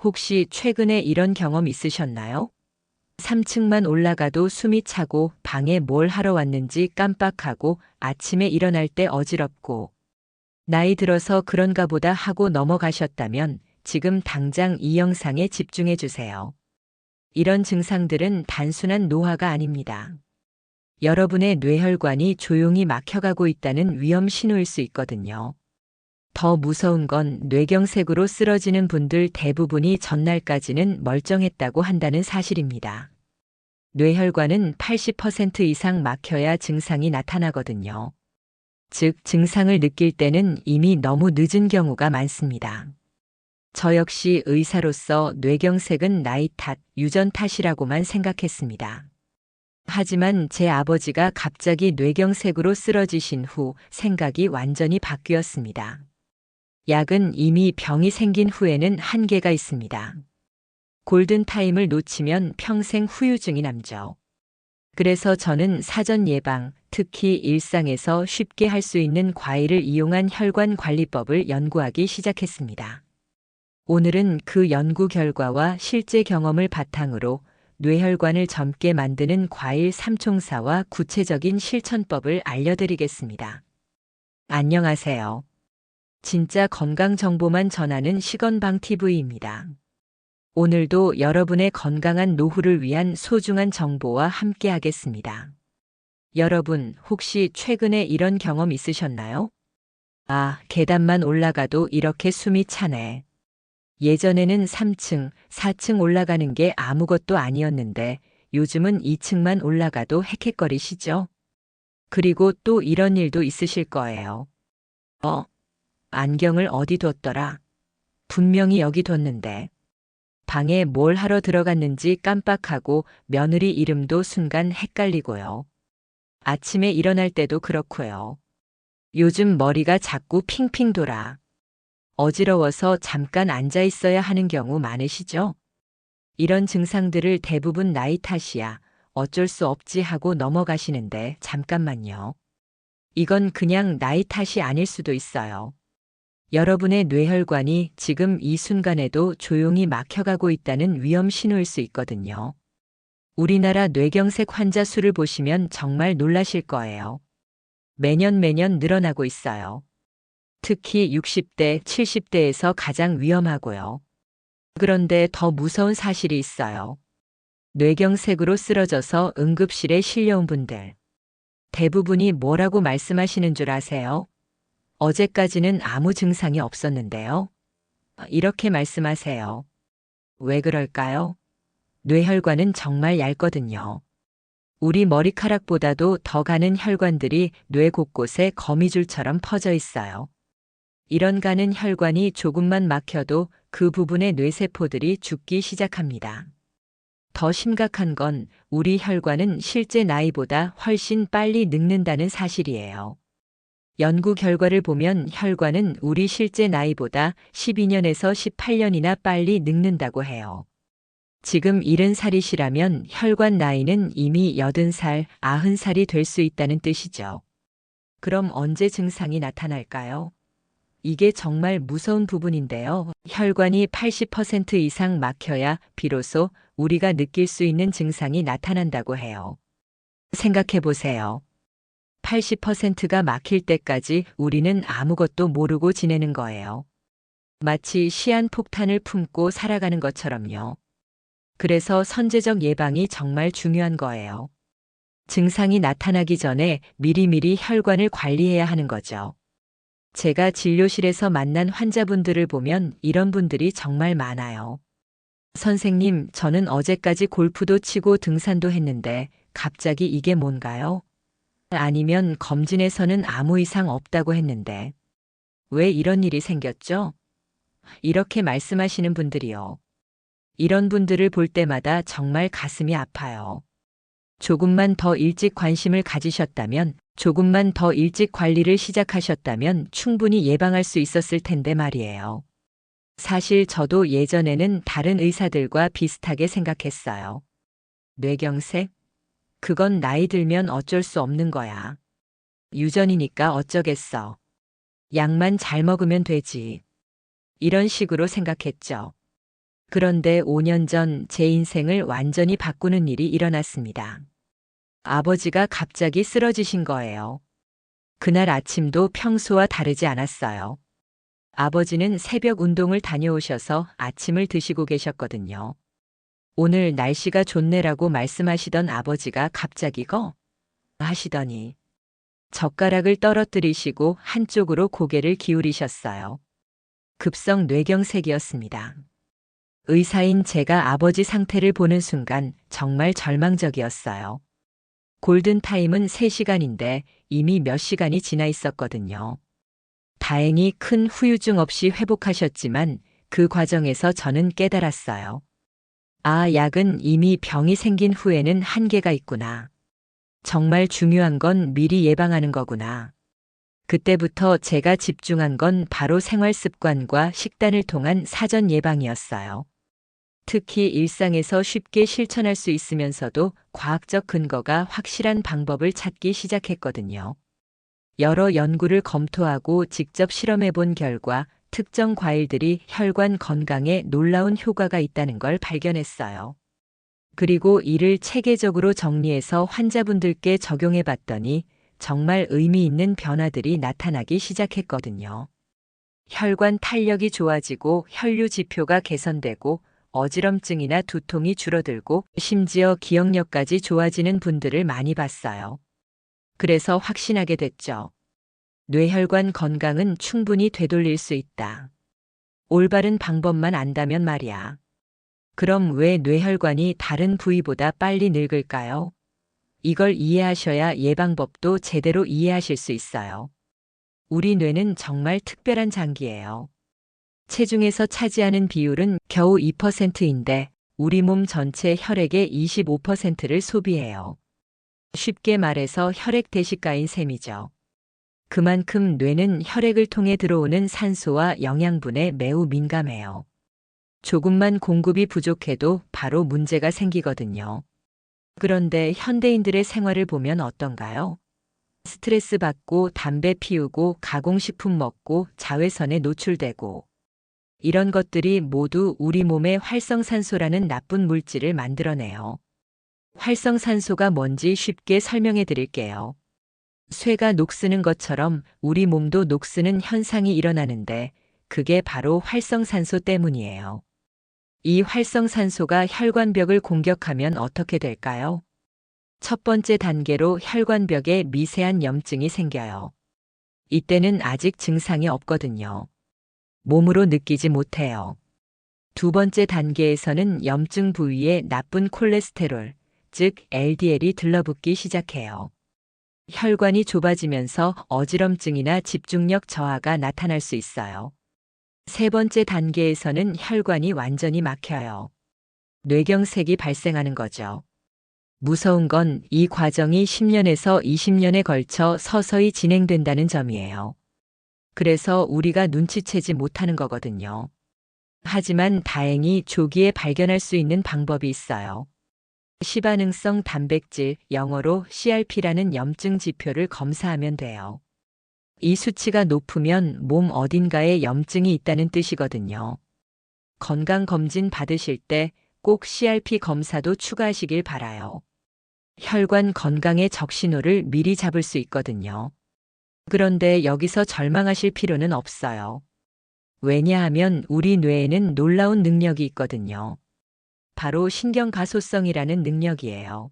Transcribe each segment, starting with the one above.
혹시 최근에 이런 경험 있으셨나요? 3층만 올라가도 숨이 차고 방에 뭘 하러 왔는지 깜빡하고 아침에 일어날 때 어지럽고 나이 들어서 그런가 보다 하고 넘어가셨다면 지금 당장 이 영상에 집중해 주세요. 이런 증상들은 단순한 노화가 아닙니다. 여러분의 뇌혈관이 조용히 막혀가고 있다는 위험 신호일 수 있거든요. 더 무서운 건 뇌경색으로 쓰러지는 분들 대부분이 전날까지는 멀쩡했다고 한다는 사실입니다. 뇌혈관은 80% 이상 막혀야 증상이 나타나거든요. 즉, 증상을 느낄 때는 이미 너무 늦은 경우가 많습니다. 저 역시 의사로서 뇌경색은 나이 탓, 유전 탓이라고만 생각했습니다. 하지만 제 아버지가 갑자기 뇌경색으로 쓰러지신 후 생각이 완전히 바뀌었습니다. 약은 이미 병이 생긴 후에는 한계가 있습니다. 골든타임을 놓치면 평생 후유증이 남죠. 그래서 저는 사전 예방, 특히 일상에서 쉽게 할 수 있는 과일을 이용한 혈관 관리법을 연구하기 시작했습니다. 오늘은 그 연구 결과와 실제 경험을 바탕으로 뇌혈관을 젊게 만드는 과일 3총사와 구체적인 실천법을 알려드리겠습니다. 안녕하세요. 진짜 건강 정보만 전하는 식언방TV입니다. 오늘도 여러분의 건강한 노후를 위한 소중한 정보와 함께 하겠습니다. 여러분, 혹시 최근에 이런 경험 있으셨나요? 아, 계단만 올라가도 이렇게 숨이 차네. 예전에는 3층, 4층 올라가는 게 아무것도 아니었는데 요즘은 2층만 올라가도 헥헥거리시죠? 그리고 또 이런 일도 있으실 거예요. 안경을 어디 뒀더라? 분명히 여기 뒀는데. 방에 뭘 하러 들어갔는지 깜빡하고 며느리 이름도 순간 헷갈리고요. 아침에 일어날 때도 그렇고요. 요즘 머리가 자꾸 핑핑 돌아. 어지러워서 잠깐 앉아 있어야 하는 경우 많으시죠? 이런 증상들을 대부분 나이 탓이야. 어쩔 수 없지 하고 넘어가시는데 잠깐만요. 이건 그냥 나이 탓이 아닐 수도 있어요. 여러분의 뇌혈관이 지금 이 순간에도 조용히 막혀가고 있다는 위험 신호일 수 있거든요. 우리나라 뇌경색 환자 수를 보시면 정말 놀라실 거예요. 매년 늘어나고 있어요. 특히 60대, 70대에서 가장 위험하고요. 그런데 더 무서운 사실이 있어요. 뇌경색으로 쓰러져서 응급실에 실려온 분들. 대부분이 뭐라고 말씀하시는 줄 아세요? 어제까지는 아무 증상이 없었는데요. 이렇게 말씀하세요. 왜 그럴까요? 뇌혈관은 정말 얇거든요. 우리 머리카락보다도 더 가는 혈관들이 뇌 곳곳에 거미줄처럼 퍼져 있어요. 이런 가는 혈관이 조금만 막혀도 그 부분의 뇌세포들이 죽기 시작합니다. 더 심각한 건 우리 혈관은 실제 나이보다 훨씬 빨리 늙는다는 사실이에요. 연구 결과를 보면 혈관은 우리 실제 나이보다 12년에서 18년이나 빨리 늙는다고 해요. 지금 70살이시라면 혈관 나이는 이미 80살, 90살이 될 수 있다는 뜻이죠. 그럼 언제 증상이 나타날까요? 이게 정말 무서운 부분인데요. 혈관이 80% 이상 막혀야 비로소 우리가 느낄 수 있는 증상이 나타난다고 해요. 생각해 보세요. 80%가 막힐 때까지 우리는 아무것도 모르고 지내는 거예요. 마치 시한폭탄을 품고 살아가는 것처럼요. 그래서 선제적 예방이 정말 중요한 거예요. 증상이 나타나기 전에 미리미리 혈관을 관리해야 하는 거죠. 제가 진료실에서 만난 환자분들을 보면 이런 분들이 정말 많아요. 선생님, 저는 어제까지 골프도 치고 등산도 했는데 갑자기 이게 뭔가요? 아니면 검진에서는 아무 이상 없다고 했는데 왜 이런 일이 생겼죠? 이렇게 말씀하시는 분들이요. 이런 분들을 볼 때마다 정말 가슴이 아파요. 조금만 더 일찍 관심을 가지셨다면, 조금만 더 일찍 관리를 시작하셨다면 충분히 예방할 수 있었을 텐데 말이에요. 사실 저도 예전에는 다른 의사들과 비슷하게 생각했어요. 뇌경색? 그건 나이 들면 어쩔 수 없는 거야. 유전이니까 어쩌겠어. 약만 잘 먹으면 되지. 이런 식으로 생각했죠. 그런데 5년 전 제 인생을 완전히 바꾸는 일이 일어났습니다. 아버지가 갑자기 쓰러지신 거예요. 그날 아침도 평소와 다르지 않았어요. 아버지는 새벽 운동을 다녀오셔서 아침을 드시고 계셨거든요. 오늘 날씨가 좋네라고 말씀하시던 아버지가 갑자기 하시더니 젓가락을 떨어뜨리시고 한쪽으로 고개를 기울이셨어요. 급성 뇌경색이었습니다. 의사인 제가 아버지 상태를 보는 순간 정말 절망적이었어요. 골든타임은 3시간인데 이미 몇 시간이 지나 있었거든요. 다행히 큰 후유증 없이 회복하셨지만 그 과정에서 저는 깨달았어요. 아, 약은 이미 병이 생긴 후에는 한계가 있구나. 정말 중요한 건 미리 예방하는 거구나. 그때부터 제가 집중한 건 바로 생활 습관과 식단을 통한 사전 예방이었어요. 특히 일상에서 쉽게 실천할 수 있으면서도 과학적 근거가 확실한 방법을 찾기 시작했거든요. 여러 연구를 검토하고 직접 실험해 본 결과 특정 과일들이 혈관 건강에 놀라운 효과가 있다는 걸 발견했어요. 그리고 이를 체계적으로 정리해서 환자분들께 적용해 봤더니 정말 의미 있는 변화들이 나타나기 시작했거든요. 혈관 탄력이 좋아지고 혈류 지표가 개선되고 어지럼증이나 두통이 줄어들고 심지어 기억력까지 좋아지는 분들을 많이 봤어요. 그래서 확신하게 됐죠. 뇌혈관 건강은 충분히 되돌릴 수 있다. 올바른 방법만 안다면 말이야. 그럼 왜 뇌혈관이 다른 부위보다 빨리 늙을까요? 이걸 이해하셔야 예방법도 제대로 이해하실 수 있어요. 우리 뇌는 정말 특별한 장기예요. 체중에서 차지하는 비율은 겨우 2%인데 우리 몸 전체 혈액의 25%를 소비해요. 쉽게 말해서 혈액 대식가인 셈이죠. 그만큼 뇌는 혈액을 통해 들어오는 산소와 영양분에 매우 민감해요. 조금만 공급이 부족해도 바로 문제가 생기거든요. 그런데 현대인들의 생활을 보면 어떤가요? 스트레스 받고 담배 피우고 가공식품 먹고 자외선에 노출되고 이런 것들이 모두 우리 몸에 활성산소라는 나쁜 물질을 만들어내요. 활성산소가 뭔지 쉽게 설명해 드릴게요. 쇠가 녹쓰는 것처럼 우리 몸도 녹쓰는 현상이 일어나는데 그게 바로 활성산소 때문이에요. 이 활성산소가 혈관벽을 공격하면 어떻게 될까요? 첫 번째 단계로 혈관벽에 미세한 염증이 생겨요. 이때는 아직 증상이 없거든요. 몸으로 느끼지 못해요. 두 번째 단계에서는 염증 부위에 나쁜 콜레스테롤, 즉 LDL이 들러붙기 시작해요. 혈관이 좁아지면서 어지럼증이나 집중력 저하가 나타날 수 있어요. 세 번째 단계에서는 혈관이 완전히 막혀요. 뇌경색이 발생하는 거죠. 무서운 건 이 과정이 10년에서 20년에 걸쳐 서서히 진행된다는 점이에요. 그래서 우리가 눈치채지 못하는 거거든요. 하지만 다행히 조기에 발견할 수 있는 방법이 있어요. 시반응성 단백질, 영어로 CRP라는 염증 지표를 검사하면 돼요. 이 수치가 높으면 몸 어딘가에 염증이 있다는 뜻이거든요. 건강검진 받으실 때 꼭 CRP 검사도 추가하시길 바라요. 혈관 건강의 적신호를 미리 잡을 수 있거든요. 그런데 여기서 절망하실 필요는 없어요. 왜냐하면 우리 뇌에는 놀라운 능력이 있거든요. 바로 신경가소성이라는 능력이에요.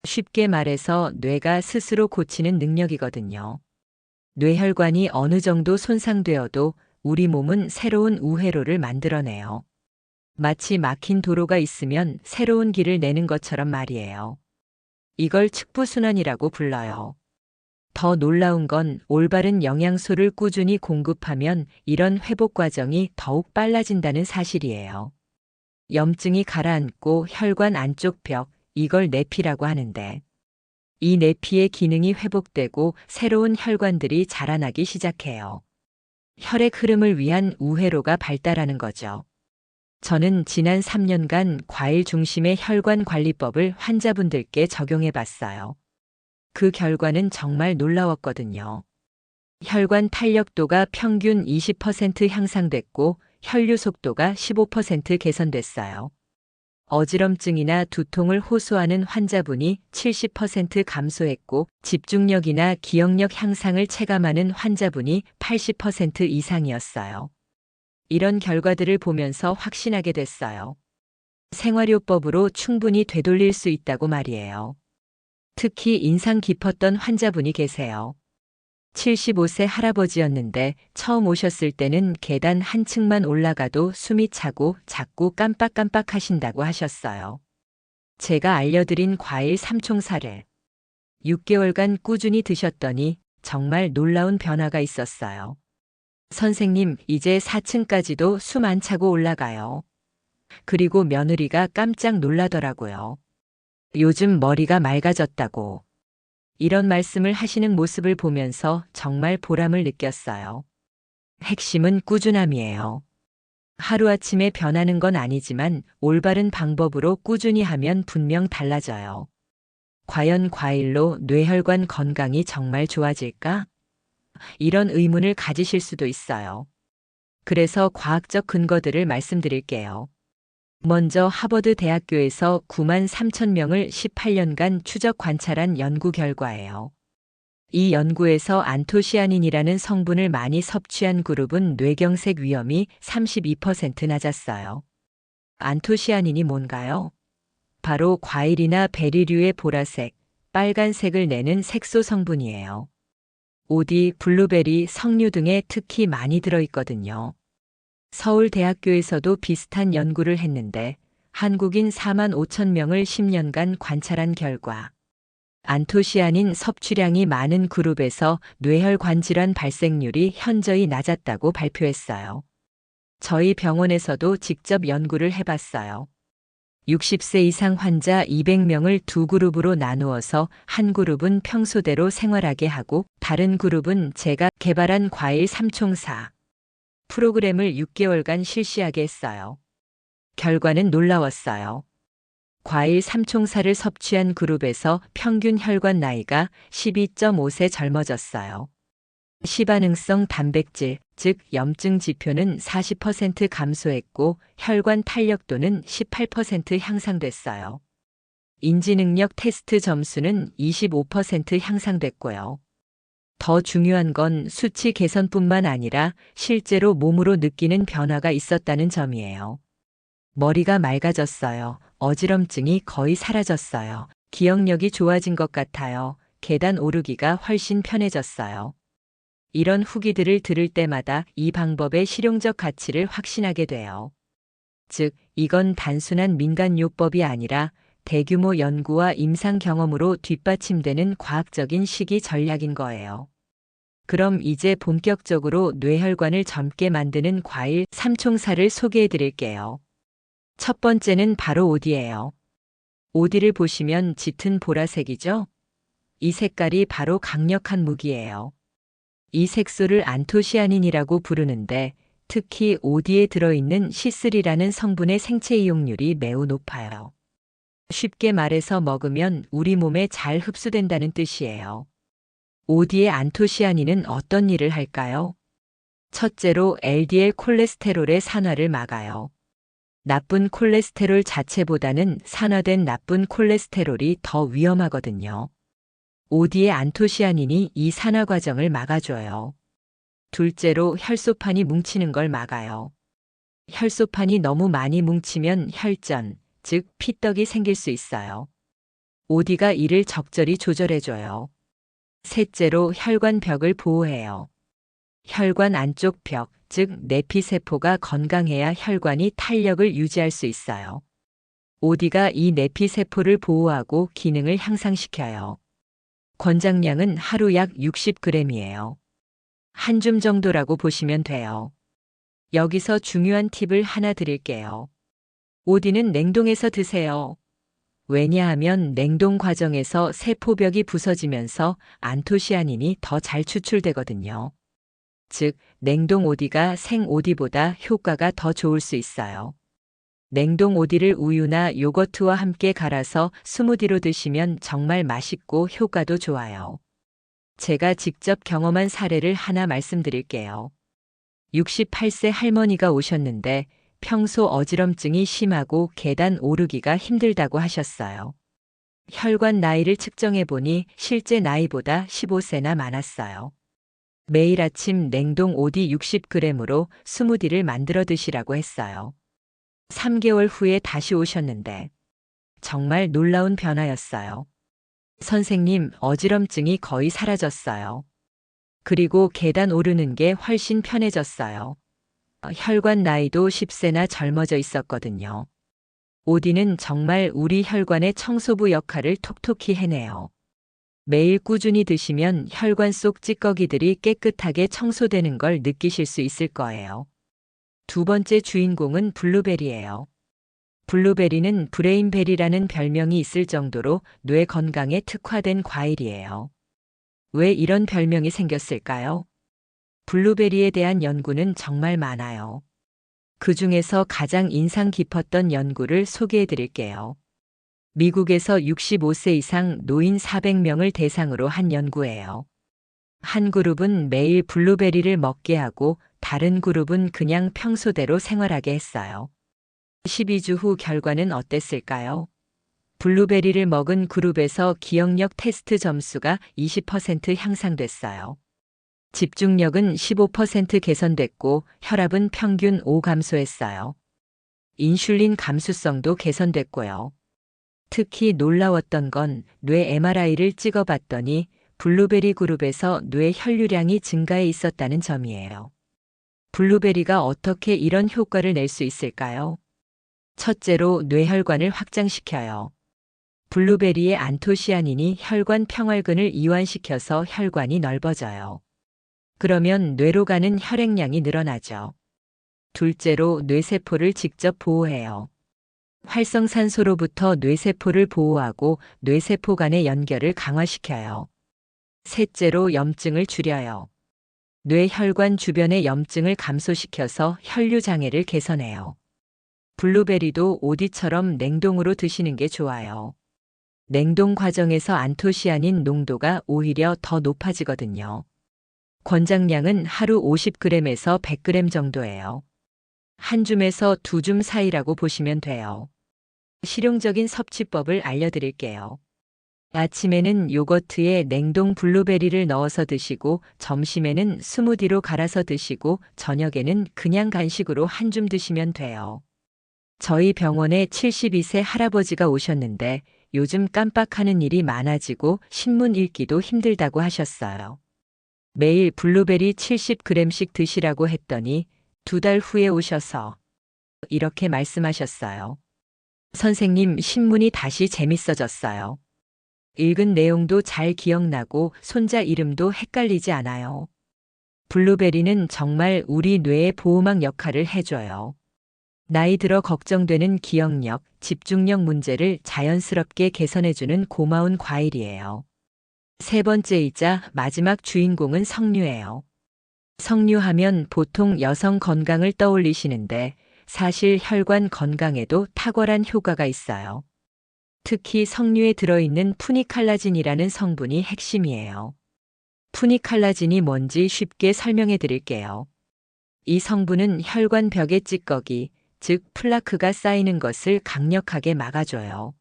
쉽게 말해서 뇌가 스스로 고치는 능력이거든요. 뇌혈관이 어느 정도 손상되어도 우리 몸은 새로운 우회로를 만들어내요. 마치 막힌 도로가 있으면 새로운 길을 내는 것처럼 말이에요. 이걸 측부순환이라고 불러요. 더 놀라운 건 올바른 영양소를 꾸준히 공급하면 이런 회복 과정이 더욱 빨라진다는 사실이에요. 염증이 가라앉고 혈관 안쪽 벽, 이걸 내피라고 하는데 이 내피의 기능이 회복되고 새로운 혈관들이 자라나기 시작해요. 혈액 흐름을 위한 우회로가 발달하는 거죠. 저는 지난 3년간 과일 중심의 혈관 관리법을 환자분들께 적용해 봤어요. 그 결과는 정말 놀라웠거든요. 혈관 탄력도가 평균 20% 향상됐고 혈류 속도가 15% 개선됐어요. 어지럼증이나 두통을 호소하는 환자분이 70% 감소했고 집중력이나 기억력 향상을 체감하는 환자분이 80% 이상이었어요. 이런 결과들을 보면서 확신하게 됐어요. 생활요법으로 충분히 되돌릴 수 있다고 말이에요. 특히 인상 깊었던 환자분이 계세요. 75세 할아버지였는데 처음 오셨을 때는 계단 한 층만 올라가도 숨이 차고 자꾸 깜빡깜빡 하신다고 하셨어요. 제가 알려드린 과일 삼총사를 6개월간 꾸준히 드셨더니 정말 놀라운 변화가 있었어요. 선생님, 이제 4층까지도 숨 안 차고 올라가요. 그리고 며느리가 깜짝 놀라더라고요. 요즘 머리가 맑아졌다고. 이런 말씀을 하시는 모습을 보면서 정말 보람을 느꼈어요. 핵심은 꾸준함이에요. 하루아침에 변하는 건 아니지만 올바른 방법으로 꾸준히 하면 분명 달라져요. 과연 과일로 뇌혈관 건강이 정말 좋아질까? 이런 의문을 가지실 수도 있어요. 그래서 과학적 근거들을 말씀드릴게요. 먼저 하버드 대학교에서 9만 3천 명을 18년간 추적 관찰한 연구 결과예요. 이 연구에서 안토시아닌이라는 성분을 많이 섭취한 그룹은 뇌경색 위험이 32% 낮았어요. 안토시아닌이 뭔가요? 바로 과일이나 베리류의 보라색, 빨간색을 내는 색소 성분이에요. 오디, 블루베리, 석류 등에 특히 많이 들어있거든요. 서울대학교에서도 비슷한 연구를 했는데 한국인 4만 5천 명을 10년간 관찰한 결과 안토시아닌 섭취량이 많은 그룹에서 뇌혈관 질환 발생률이 현저히 낮았다고 발표했어요. 저희 병원에서도 직접 연구를 해봤어요. 60세 이상 환자 200명을 두 그룹으로 나누어서 한 그룹은 평소대로 생활하게 하고 다른 그룹은 제가 개발한 과일 삼총사 프로그램을 6개월간 실시하게 했어요. 결과는 놀라웠어요. 과일 삼총사를 섭취한 그룹에서 평균 혈관 나이가 12.5세 젊어졌어요. 시반응성 단백질, 즉 염증 지표는 40% 감소했고 혈관 탄력도는 18% 향상됐어요. 인지능력 테스트 점수는 25% 향상됐고요. 더 중요한 건 수치 개선뿐만 아니라 실제로 몸으로 느끼는 변화가 있었다는 점이에요. 머리가 맑아졌어요. 어지럼증이 거의 사라졌어요. 기억력이 좋아진 것 같아요. 계단 오르기가 훨씬 편해졌어요. 이런 후기들을 들을 때마다 이 방법의 실용적 가치를 확신하게 돼요. 즉, 이건 단순한 민간요법이 아니라 대규모 연구와 임상 경험으로 뒷받침되는 과학적인 식이 전략인 거예요. 그럼 이제 본격적으로 뇌혈관을 젊게 만드는 과일 삼총사를 소개해 드릴게요. 첫 번째는 바로 오디예요. 오디를 보시면 짙은 보라색이죠? 이 색깔이 바로 강력한 무기예요. 이 색소를 안토시아닌이라고 부르는데 특히 오디에 들어있는 C3라는 성분의 생체 이용률이 매우 높아요. 쉽게 말해서 먹으면 우리 몸에 잘 흡수된다는 뜻이에요. 오디의 안토시아닌은 어떤 일을 할까요? 첫째로 LDL 콜레스테롤의 산화를 막아요. 나쁜 콜레스테롤 자체보다는 산화된 나쁜 콜레스테롤이 더 위험하거든요. 오디의 안토시아닌이 이 산화 과정을 막아줘요. 둘째로 혈소판이 뭉치는 걸 막아요. 혈소판이 너무 많이 뭉치면 혈전, 즉 피떡이 생길 수 있어요. 오디가 이를 적절히 조절해줘요. 셋째로 혈관 벽을 보호해요. 혈관 안쪽 벽, 즉 내피세포가 건강해야 혈관이 탄력을 유지할 수 있어요. 오디가 이 내피세포를 보호하고 기능을 향상시켜요. 권장량은 하루 약 60g이에요. 한 줌 정도라고 보시면 돼요. 여기서 중요한 팁을 하나 드릴게요. 오디는 냉동해서 드세요. 왜냐하면 냉동 과정에서 세포벽이 부서지면서 안토시아닌이 더 잘 추출되거든요. 즉, 냉동 오디가 생 오디보다 효과가 더 좋을 수 있어요. 냉동 오디를 우유나 요거트와 함께 갈아서 스무디로 드시면 정말 맛있고 효과도 좋아요. 제가 직접 경험한 사례를 하나 말씀드릴게요. 68세 할머니가 오셨는데 평소 어지럼증이 심하고 계단 오르기가 힘들다고 하셨어요. 혈관 나이를 측정해 보니 실제 나이보다 15세나 많았어요. 매일 아침 냉동 오디 60g으로 스무디를 만들어 드시라고 했어요. 3개월 후에 다시 오셨는데 정말 놀라운 변화였어요. 선생님, 어지럼증이 거의 사라졌어요. 그리고 계단 오르는 게 훨씬 편해졌어요. 혈관 나이도 10세나 젊어져 있었거든요. 오디는 정말 우리 혈관의 청소부 역할을 톡톡히 해내요. 매일 꾸준히 드시면 혈관 속 찌꺼기들이 깨끗하게 청소되는 걸 느끼실 수 있을 거예요. 두 번째 주인공은 블루베리예요. 블루베리는 브레인베리라는 별명이 있을 정도로 뇌 건강에 특화된 과일이에요. 왜 이런 별명이 생겼을까요? 블루베리에 대한 연구는 정말 많아요. 그 중에서 가장 인상 깊었던 연구를 소개해 드릴게요. 미국에서 65세 이상 노인 400명을 대상으로 한 연구예요. 한 그룹은 매일 블루베리를 먹게 하고 다른 그룹은 그냥 평소대로 생활하게 했어요. 12주 후 결과는 어땠을까요? 블루베리를 먹은 그룹에서 기억력 테스트 점수가 20% 향상됐어요. 집중력은 15% 개선됐고 혈압은 평균 5 감소했어요. 인슐린 감수성도 개선됐고요. 특히 놀라웠던 건 뇌 MRI를 찍어봤더니 블루베리 그룹에서 뇌 혈류량이 증가해 있었다는 점이에요. 블루베리가 어떻게 이런 효과를 낼 수 있을까요? 첫째로 뇌혈관을 확장시켜요. 블루베리의 안토시아닌이 혈관 평활근을 이완시켜서 혈관이 넓어져요. 그러면 뇌로 가는 혈액량이 늘어나죠. 둘째로 뇌세포를 직접 보호해요. 활성산소로부터 뇌세포를 보호하고 뇌세포 간의 연결을 강화시켜요. 셋째로 염증을 줄여요. 뇌혈관 주변의 염증을 감소시켜서 혈류 장애를 개선해요. 블루베리도 오디처럼 냉동으로 드시는 게 좋아요. 냉동 과정에서 안토시아닌 농도가 오히려 더 높아지거든요. 권장량은 하루 50g에서 100g 정도예요. 한 줌에서 두 줌 사이라고 보시면 돼요. 실용적인 섭취법을 알려드릴게요. 아침에는 요거트에 냉동 블루베리를 넣어서 드시고 점심에는 스무디로 갈아서 드시고 저녁에는 그냥 간식으로 한 줌 드시면 돼요. 저희 병원에 72세 할아버지가 오셨는데 요즘 깜빡하는 일이 많아지고 신문 읽기도 힘들다고 하셨어요. 매일 블루베리 70g씩 드시라고 했더니 2달 후에 오셔서 이렇게 말씀하셨어요. 선생님, 신문이 다시 재밌어졌어요. 읽은 내용도 잘 기억나고 손자 이름도 헷갈리지 않아요. 블루베리는 정말 우리 뇌의 보호막 역할을 해줘요. 나이 들어 걱정되는 기억력, 집중력 문제를 자연스럽게 개선해주는 고마운 과일이에요. 세 번째이자 마지막 주인공은 석류예요. 석류하면 보통 여성 건강을 떠올리시는데 사실 혈관 건강에도 탁월한 효과가 있어요. 특히 석류에 들어있는 푸니칼라진이라는 성분이 핵심이에요. 푸니칼라진이 뭔지 쉽게 설명해 드릴게요. 이 성분은 혈관 벽의 찌꺼기, 즉 플라크가 쌓이는 것을 강력하게 막아줘요.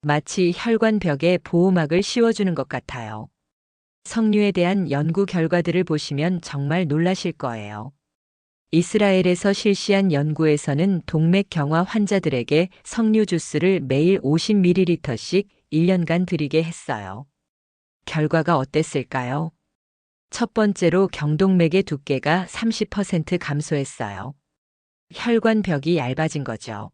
마치 혈관 벽에 보호막을 씌워주는 것 같아요. 석류에 대한 연구 결과들을 보시면 정말 놀라실 거예요. 이스라엘에서 실시한 연구에서는 동맥경화 환자들에게 석류 주스를 매일 50ml씩 1년간 드리게 했어요. 결과가 어땠을까요? 첫 번째로 경동맥의 두께가 30% 감소했어요. 혈관 벽이 얇아진 거죠.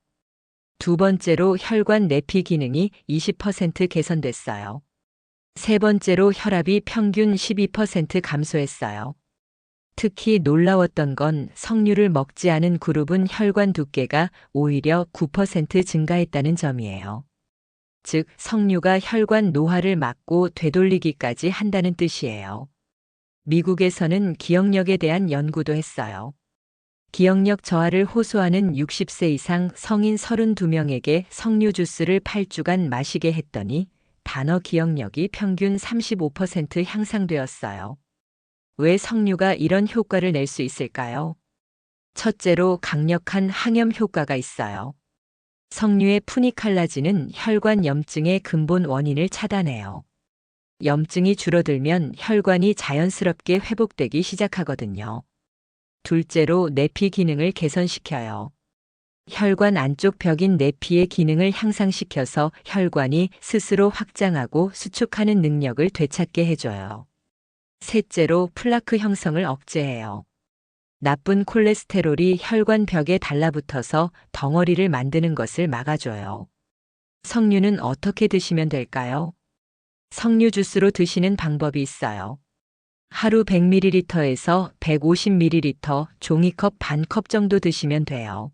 두 번째로 혈관 내피 기능이 20% 개선됐어요. 세 번째로 혈압이 평균 12% 감소했어요. 특히 놀라웠던 건 석류를 먹지 않은 그룹은 혈관 두께가 오히려 9% 증가했다는 점이에요. 즉, 석류가 혈관 노화를 막고 되돌리기까지 한다는 뜻이에요. 미국에서는 기억력에 대한 연구도 했어요. 기억력 저하를 호소하는 60세 이상 성인 32명에게 석류 주스를 8주간 마시게 했더니 단어 기억력이 평균 35% 향상되었어요. 왜 석류가 이런 효과를 낼 수 있을까요? 첫째로 강력한 항염 효과가 있어요. 석류의 푸니칼라진은 혈관 염증의 근본 원인을 차단해요. 염증이 줄어들면 혈관이 자연스럽게 회복되기 시작하거든요. 둘째로 내피 기능을 개선시켜요. 혈관 안쪽 벽인 내피의 기능을 향상시켜서 혈관이 스스로 확장하고 수축하는 능력을 되찾게 해줘요. 셋째로 플라크 형성을 억제해요. 나쁜 콜레스테롤이 혈관 벽에 달라붙어서 덩어리를 만드는 것을 막아줘요. 석류는 어떻게 드시면 될까요? 석류 주스로 드시는 방법이 있어요. 하루 100ml에서 150ml 종이컵 반 컵 정도 드시면 돼요.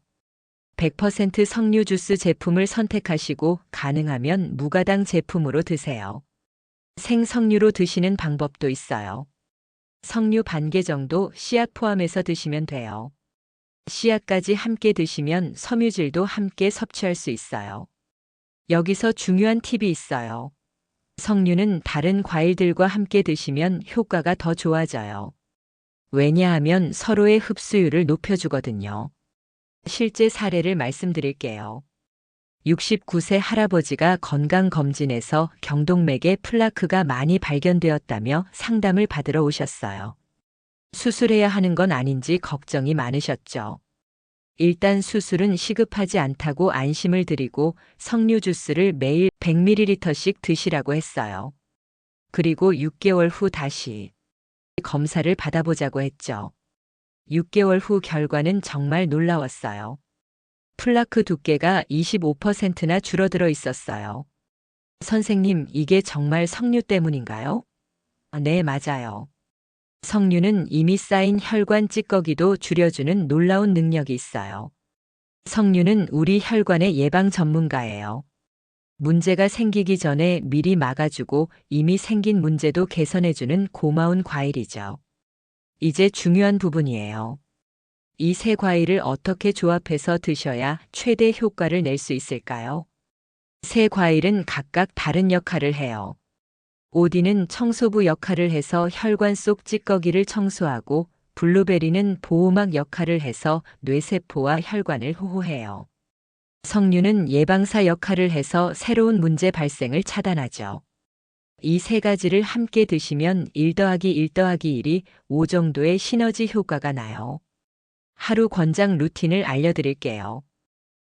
100% 석류 주스 제품을 선택하시고 가능하면 무가당 제품으로 드세요. 생석류로 드시는 방법도 있어요. 석류 반 개 정도 씨앗 포함해서 드시면 돼요. 씨앗까지 함께 드시면 섬유질도 함께 섭취할 수 있어요. 여기서 중요한 팁이 있어요. 석류는 다른 과일들과 함께 드시면 효과가 더 좋아져요. 왜냐하면 서로의 흡수율을 높여주거든요. 실제 사례를 말씀드릴게요. 69세 할아버지가 건강검진에서 경동맥에 플라크가 많이 발견되었다며 상담을 받으러 오셨어요. 수술해야 하는 건 아닌지 걱정이 많으셨죠. 일단 수술은 시급하지 않다고 안심을 드리고 석류 주스를 매일 100ml씩 드시라고 했어요. 그리고 6개월 후 다시 검사를 받아보자고 했죠. 6개월 후 결과는 정말 놀라웠어요. 플라크 두께가 25%나 줄어들어 있었어요. 선생님, 이게 정말 석류 때문인가요? 네, 맞아요. 석류는 이미 쌓인 혈관 찌꺼기도 줄여주는 놀라운 능력이 있어요. 석류는 우리 혈관의 예방 전문가예요. 문제가 생기기 전에 미리 막아주고 이미 생긴 문제도 개선해주는 고마운 과일이죠. 이제 중요한 부분이에요. 이 세 과일을 어떻게 조합해서 드셔야 최대 효과를 낼 수 있을까요? 세 과일은 각각 다른 역할을 해요. 오디는 청소부 역할을 해서 혈관 속 찌꺼기를 청소하고 블루베리는 보호막 역할을 해서 뇌세포와 혈관을 호호해요. 석류는 예방사 역할을 해서 새로운 문제 발생을 차단하죠. 이 세 가지를 함께 드시면 1 더하기 1 더하기 1이 5 정도의 시너지 효과가 나요. 하루 권장 루틴을 알려드릴게요.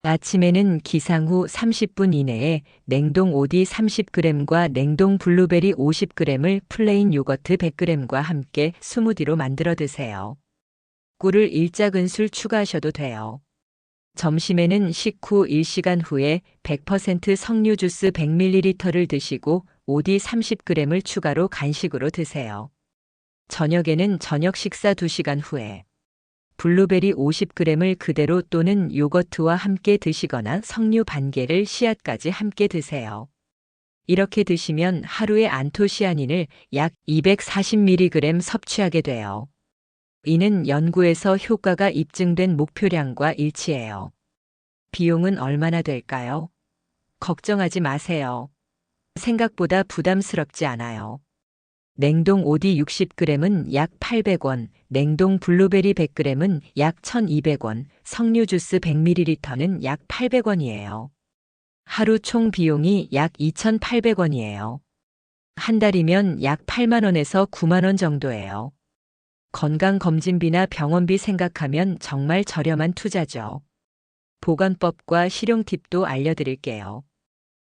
아침에는 기상 후 30분 이내에 냉동 오디 30g과 냉동 블루베리 50g을 플레인 요거트 100g과 함께 스무디로 만들어 드세요. 꿀을 1작은술 추가하셔도 돼요. 점심에는 식후 1시간 후에 100% 석류 주스 100ml를 드시고 오디 30g을 추가로 간식으로 드세요. 저녁에는 저녁 식사 2시간 후에 블루베리 50g을 그대로 또는 요거트와 함께 드시거나 석류 반 개를 씨앗까지 함께 드세요. 이렇게 드시면 하루에 안토시아닌을 약 240mg 섭취하게 돼요. 이는 연구에서 효과가 입증된 목표량과 일치해요. 비용은 얼마나 될까요? 걱정하지 마세요. 생각보다 부담스럽지 않아요. 냉동 오디 60g은 약 800원, 냉동 블루베리 100g은 약 1200원, 석류 주스 100ml는 약 800원이에요. 하루 총 비용이 약 2,800원이에요. 한 달이면 약 8만 원에서 9만 원 정도예요. 건강검진비나 병원비 생각하면 정말 저렴한 투자죠. 보관법과 실용 팁도 알려드릴게요.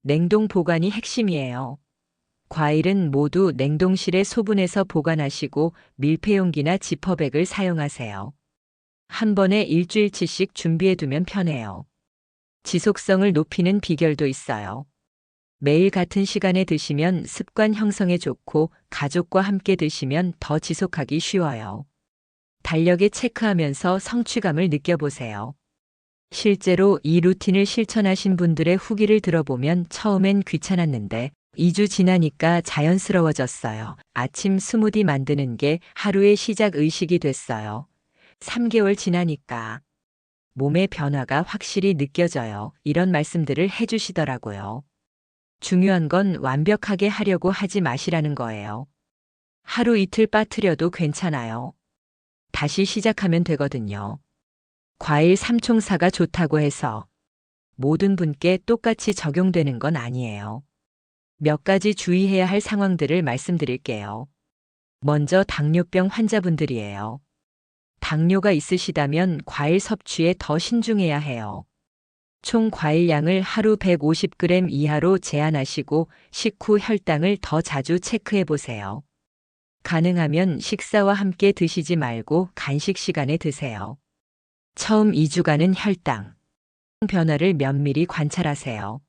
냉동 보관이 핵심이에요. 과일은 모두 냉동실에 소분해서 보관하시고 밀폐용기나 지퍼백을 사용하세요. 한 번에 일주일치씩 준비해두면 편해요. 지속성을 높이는 비결도 있어요. 매일 같은 시간에 드시면 습관 형성에 좋고 가족과 함께 드시면 더 지속하기 쉬워요. 달력에 체크하면서 성취감을 느껴보세요. 실제로 이 루틴을 실천하신 분들의 후기를 들어보면 처음엔 귀찮았는데 2주 지나니까 자연스러워졌어요. 아침 스무디 만드는 게 하루의 시작 의식이 됐어요. 3개월 지나니까 몸의 변화가 확실히 느껴져요. 이런 말씀들을 해주시더라고요. 중요한 건 완벽하게 하려고 하지 마시라는 거예요. 하루 이틀 빠뜨려도 괜찮아요. 다시 시작하면 되거든요. 과일 삼총사가 좋다고 해서 모든 분께 똑같이 적용되는 건 아니에요. 몇 가지 주의해야 할 상황들을 말씀드릴게요. 먼저 당뇨병 환자분들이에요. 당뇨가 있으시다면 과일 섭취에 더 신중해야 해요. 총 과일량을 하루 150g 이하로 제한하시고 식후 혈당을 더 자주 체크해 보세요. 가능하면 식사와 함께 드시지 말고 간식 시간에 드세요. 처음 2주간은 혈당 변화를 면밀히 관찰하세요.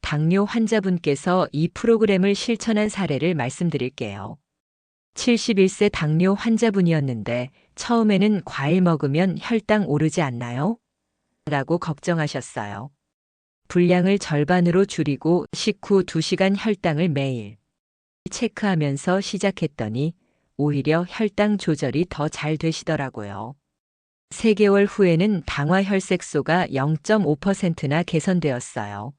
당뇨 환자분께서 이 프로그램을 실천한 사례를 말씀드릴게요. 71세 당뇨 환자분이었는데 처음에는 과일 먹으면 혈당 오르지 않나요? 라고 걱정하셨어요. 분량을 절반으로 줄이고 식후 2시간 혈당을 매일 체크하면서 시작했더니 오히려 혈당 조절이 더 잘 되시더라고요. 3개월 후에는 당화혈색소가 0.5%나 개선되었어요.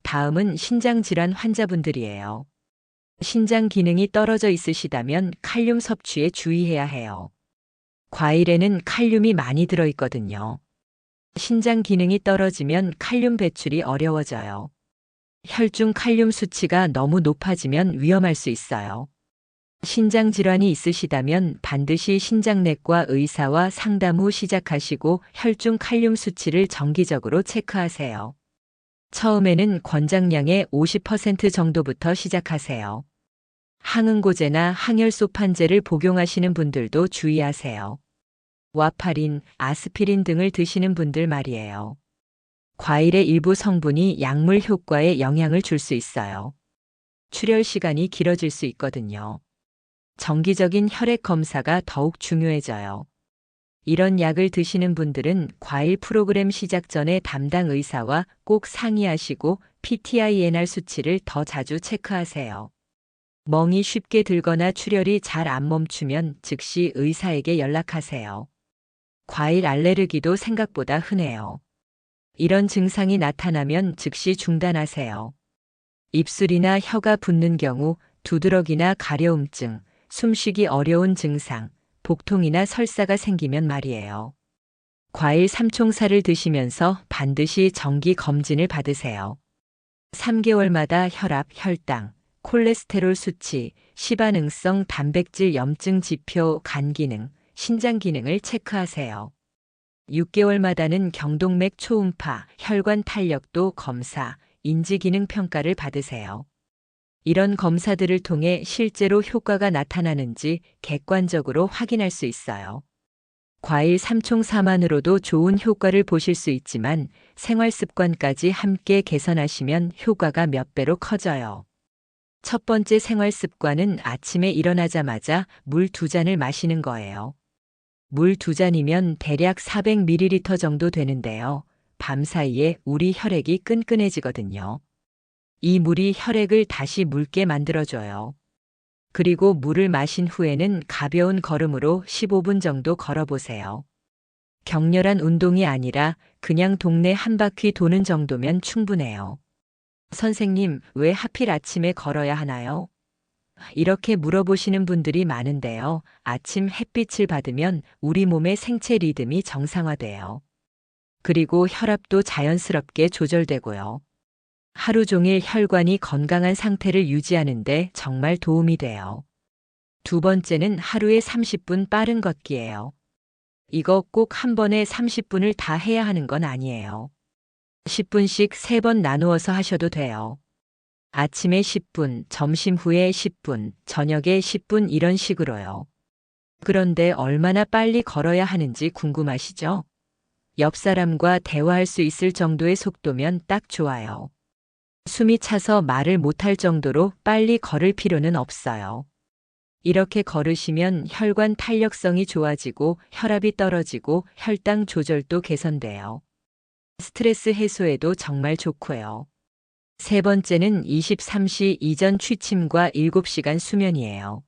다음은 신장질환 환자분들이에요. 신장 기능이 떨어져 있으시다면 칼륨 섭취에 주의해야 해요. 과일에는 칼륨이 많이 들어있거든요. 신장 기능이 떨어지면 칼륨 배출이 어려워져요. 혈중 칼륨 수치가 너무 높아지면 위험할 수 있어요. 신장 질환이 있으시다면 반드시 신장내과 의사와 상담 후 시작하시고 혈중 칼륨 수치를 정기적으로 체크하세요. 처음에는 권장량의 50% 정도부터 시작하세요. 항응고제나 항혈소판제를 복용하시는 분들도 주의하세요. 와파린, 아스피린 등을 드시는 분들 말이에요. 과일의 일부 성분이 약물 효과에 영향을 줄 수 있어요. 출혈 시간이 길어질 수 있거든요. 정기적인 혈액 검사가 더욱 중요해져요. 이런 약을 드시는 분들은 과일 프로그램 시작 전에 담당 의사와 꼭 상의하시고 PTINR 수치를 더 자주 체크하세요. 멍이 쉽게 들거나 출혈이 잘 안 멈추면 즉시 의사에게 연락하세요. 과일 알레르기도 생각보다 흔해요. 이런 증상이 나타나면 즉시 중단하세요. 입술이나 혀가 붓는 경우, 두드러기나 가려움증, 숨쉬기 어려운 증상, 복통이나 설사가 생기면 말이에요. 과일 삼총사를 드시면서 반드시 정기 검진을 받으세요. 3개월마다 혈압, 혈당, 콜레스테롤 수치, 시반응성 단백질 염증 지표, 간 기능, 신장 기능을 체크하세요. 6개월마다는 경동맥 초음파, 혈관 탄력도 검사, 인지기능 평가를 받으세요. 이런 검사들을 통해 실제로 효과가 나타나는지 객관적으로 확인할 수 있어요. 과일 삼총사만으로도 좋은 효과를 보실 수 있지만 생활 습관까지 함께 개선하시면 효과가 몇 배로 커져요. 첫 번째 생활 습관은 아침에 일어나자마자 물 2잔을 마시는 거예요. 물 2잔이면 대략 400ml 정도 되는데요. 밤 사이에 우리 혈액이 끈끈해지거든요. 이 물이 혈액을 다시 묽게 만들어줘요. 그리고 물을 마신 후에는 가벼운 걸음으로 15분 정도 걸어보세요. 격렬한 운동이 아니라 그냥 동네 한 바퀴 도는 정도면 충분해요. 선생님, 왜 하필 아침에 걸어야 하나요? 이렇게 물어보시는 분들이 많은데요. 아침 햇빛을 받으면 우리 몸의 생체 리듬이 정상화돼요. 그리고 혈압도 자연스럽게 조절되고요. 하루 종일 혈관이 건강한 상태를 유지하는데 정말 도움이 돼요. 두 번째는 하루에 30분 빠른 걷기예요. 이거 꼭 한 번에 30분을 다 해야 하는 건 아니에요. 10분씩 3번 나누어서 하셔도 돼요. 아침에 10분, 점심 후에 10분, 저녁에 10분 이런 식으로요. 그런데 얼마나 빨리 걸어야 하는지 궁금하시죠? 옆 사람과 대화할 수 있을 정도의 속도면 딱 좋아요. 숨이 차서 말을 못할 정도로 빨리 걸을 필요는 없어요. 이렇게 걸으시면 혈관 탄력성이 좋아지고 혈압이 떨어지고 혈당 조절도 개선돼요. 스트레스 해소에도 정말 좋고요. 세 번째는 23시 이전 취침과 7시간 수면이에요.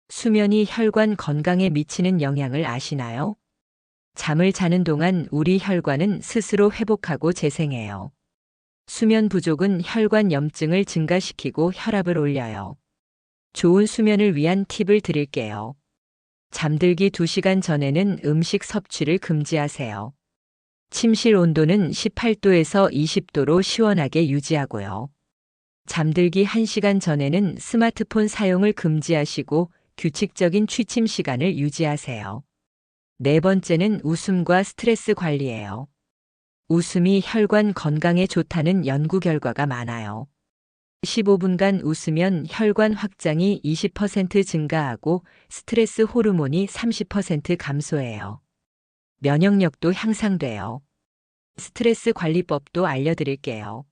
수면이 혈관 건강에 미치는 영향을 아시나요? 잠을 자는 동안 우리 혈관은 스스로 회복하고 재생해요. 수면 부족은 혈관 염증을 증가시키고 혈압을 올려요. 좋은 수면을 위한 팁을 드릴게요. 잠들기 2시간 전에는 음식 섭취를 금지하세요. 침실 온도는 18도에서 20도로 시원하게 유지하고요. 잠들기 1시간 전에는 스마트폰 사용을 금지하시고 규칙적인 취침 시간을 유지하세요. 네 번째는 웃음과 스트레스 관리예요. 웃음이 혈관 건강에 좋다는 연구 결과가 많아요. 15분간 웃으면 혈관 확장이 20% 증가하고 스트레스 호르몬이 30% 감소해요. 면역력도 향상돼요. 스트레스 관리법도 알려드릴게요.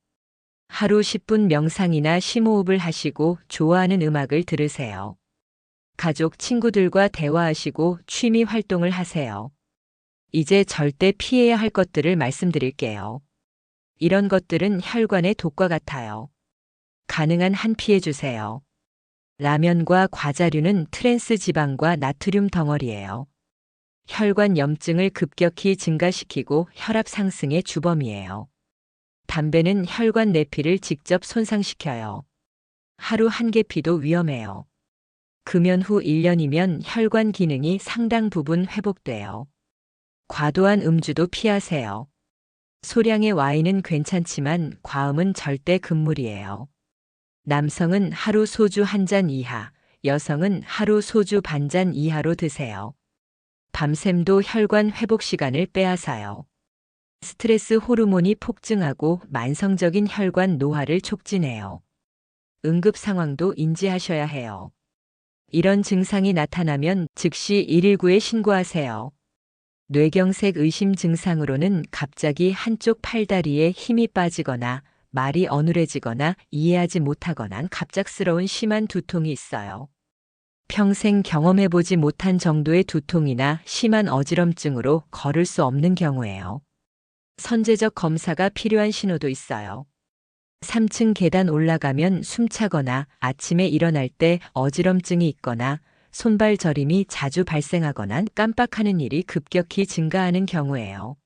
하루 10분 명상이나 심호흡을 하시고 좋아하는 음악을 들으세요. 가족, 친구들과 대화하시고 취미 활동을 하세요. 이제 절대 피해야 할 것들을 말씀드릴게요. 이런 것들은 혈관의 독과 같아요. 가능한 한 피해 주세요. 라면과 과자류는 트랜스 지방과 나트륨 덩어리예요. 혈관 염증을 급격히 증가시키고 혈압 상승의 주범이에요. 담배는 혈관 내피를 직접 손상시켜요. 하루 한 개 피도 위험해요. 금연 후 1년이면 혈관 기능이 상당 부분 회복돼요. 과도한 음주도 피하세요. 소량의 와인은 괜찮지만 과음은 절대 금물이에요. 남성은 하루 소주 1잔 이하, 여성은 하루 소주 반잔 이하로 드세요. 밤샘도 혈관 회복 시간을 빼앗아요. 스트레스 호르몬이 폭증하고 만성적인 혈관 노화를 촉진해요. 응급 상황도 인지하셔야 해요. 이런 증상이 나타나면 즉시 119에 신고하세요. 뇌경색 의심 증상으로는 갑자기 한쪽 팔다리에 힘이 빠지거나 말이 어눌해지거나 이해하지 못하거나 갑작스러운 심한 두통이 있어요. 평생 경험해보지 못한 정도의 두통이나 심한 어지럼증으로 걸을 수 없는 경우예요. 선제적 검사가 필요한 신호도 있어요. 3층 계단 올라가면 숨차거나 아침에 일어날 때 어지럼증이 있거나 손발 저림이 자주 발생하거나 깜빡하는 일이 급격히 증가하는 경우예요.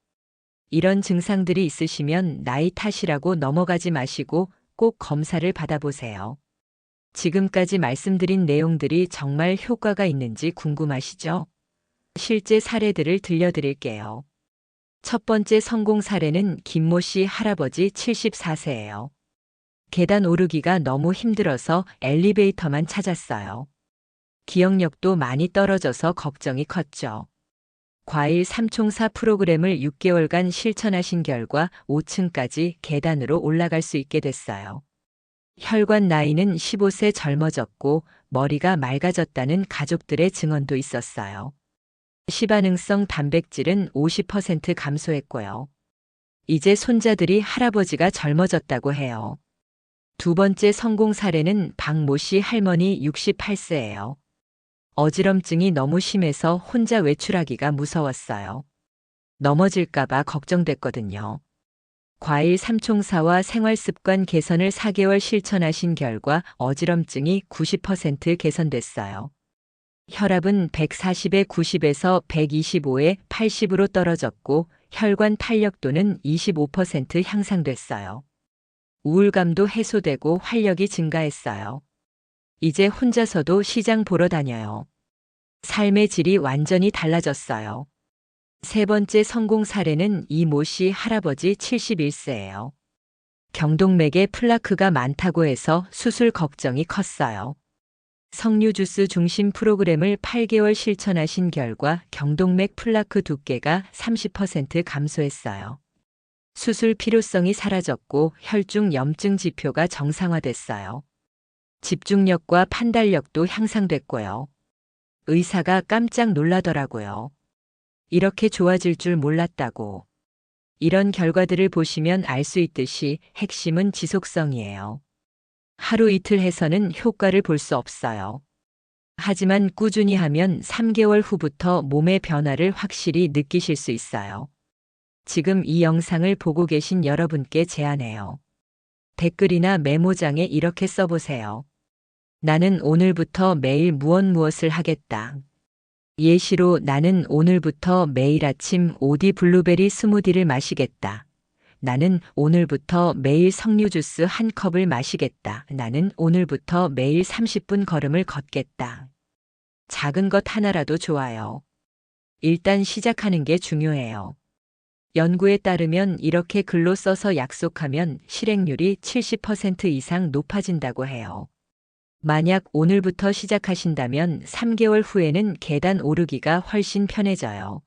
이런 증상들이 있으시면 나이 탓이라고 넘어가지 마시고 꼭 검사를 받아보세요. 지금까지 말씀드린 내용들이 정말 효과가 있는지 궁금하시죠? 실제 사례들을 들려드릴게요. 첫 번째 성공 사례는 김모 씨 할아버지 74세예요. 계단 오르기가 너무 힘들어서 엘리베이터만 찾았어요. 기억력도 많이 떨어져서 걱정이 컸죠. 과일 삼총사 프로그램을 6개월간 실천하신 결과 5층까지 계단으로 올라갈 수 있게 됐어요. 혈관 나이는 15세 젊어졌고 머리가 맑아졌다는 가족들의 증언도 있었어요. 시반응성 단백질은 50% 감소했고요. 이제 손자들이 할아버지가 젊어졌다고 해요. 두 번째 성공 사례는 박모 씨 할머니 68세예요. 어지럼증이 너무 심해서 혼자 외출하기가 무서웠어요. 넘어질까봐 걱정됐거든요. 과일 삼총사와 생활습관 개선을 4개월 실천하신 결과 어지럼증이 90% 개선됐어요. 혈압은 140에 90에서 125에 80으로 떨어졌고 혈관 탄력도는 25% 향상됐어요. 우울감도 해소되고 활력이 증가했어요. 이제 혼자서도 시장 보러 다녀요. 삶의 질이 완전히 달라졌어요. 세 번째 성공 사례는 이모 씨 할아버지 71세예요. 경동맥에 플라크가 많다고 해서 수술 걱정이 컸어요. 석류 주스 중심 프로그램을 8개월 실천하신 결과 경동맥 플라크 두께가 30% 감소했어요. 수술 필요성이 사라졌고 혈중 염증 지표가 정상화됐어요. 집중력과 판단력도 향상됐고요. 의사가 깜짝 놀라더라고요. 이렇게 좋아질 줄 몰랐다고. 이런 결과들을 보시면 알 수 있듯이 핵심은 지속성이에요. 하루 이틀 해서는 효과를 볼 수 없어요. 하지만 꾸준히 하면 3개월 후부터 몸의 변화를 확실히 느끼실 수 있어요. 지금 이 영상을 보고 계신 여러분께 제안해요. 댓글이나 메모장에 이렇게 써보세요. 나는 오늘부터 매일 무엇을 하겠다. 예시로 나는 오늘부터 매일 아침 오디 블루베리 스무디를 마시겠다. 나는 오늘부터 매일 석류 주스 한 컵을 마시겠다. 나는 오늘부터 매일 30분 걸음을 걷겠다. 작은 것 하나라도 좋아요. 일단 시작하는 게 중요해요. 연구에 따르면 이렇게 글로 써서 약속하면 실행률이 70% 이상 높아진다고 해요. 만약 오늘부터 시작하신다면 3개월 후에는 계단 오르기가 훨씬 편해져요.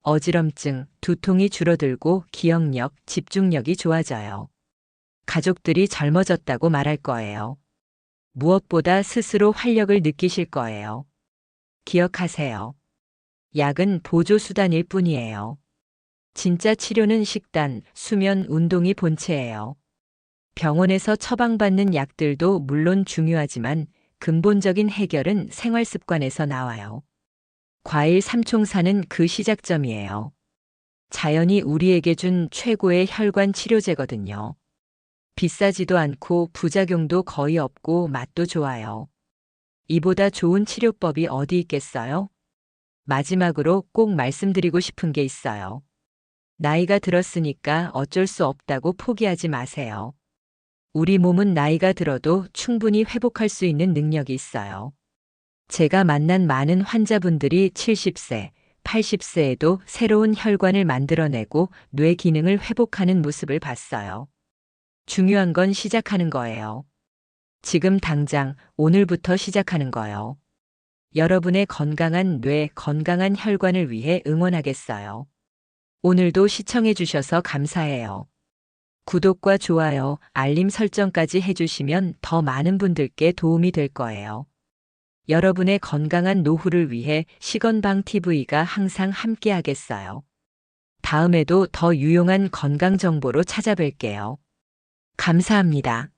어지럼증, 두통이 줄어들고 기억력, 집중력이 좋아져요. 가족들이 젊어졌다고 말할 거예요. 무엇보다 스스로 활력을 느끼실 거예요. 기억하세요. 약은 보조수단일 뿐이에요. 진짜 치료는 식단, 수면, 운동이 본체예요. 병원에서 처방받는 약들도 물론 중요하지만 근본적인 해결은 생활 습관에서 나와요. 과일 삼총사는 그 시작점이에요. 자연이 우리에게 준 최고의 혈관 치료제거든요. 비싸지도 않고 부작용도 거의 없고 맛도 좋아요. 이보다 좋은 치료법이 어디 있겠어요? 마지막으로 꼭 말씀드리고 싶은 게 있어요. 나이가 들었으니까 어쩔 수 없다고 포기하지 마세요. 우리 몸은 나이가 들어도 충분히 회복할 수 있는 능력이 있어요. 제가 만난 많은 환자분들이 70세, 80세에도 새로운 혈관을 만들어내고 뇌 기능을 회복하는 모습을 봤어요. 중요한 건 시작하는 거예요. 지금 당장 오늘부터 시작하는 거요. 여러분의 건강한 뇌, 건강한 혈관을 위해 응원하겠어요. 오늘도 시청해 주셔서 감사해요. 구독과 좋아요, 알림 설정까지 해주시면 더 많은 분들께 도움이 될 거예요. 여러분의 건강한 노후를 위해 시건방TV가 항상 함께 하겠어요. 다음에도 더 유용한 건강 정보로 찾아뵐게요. 감사합니다.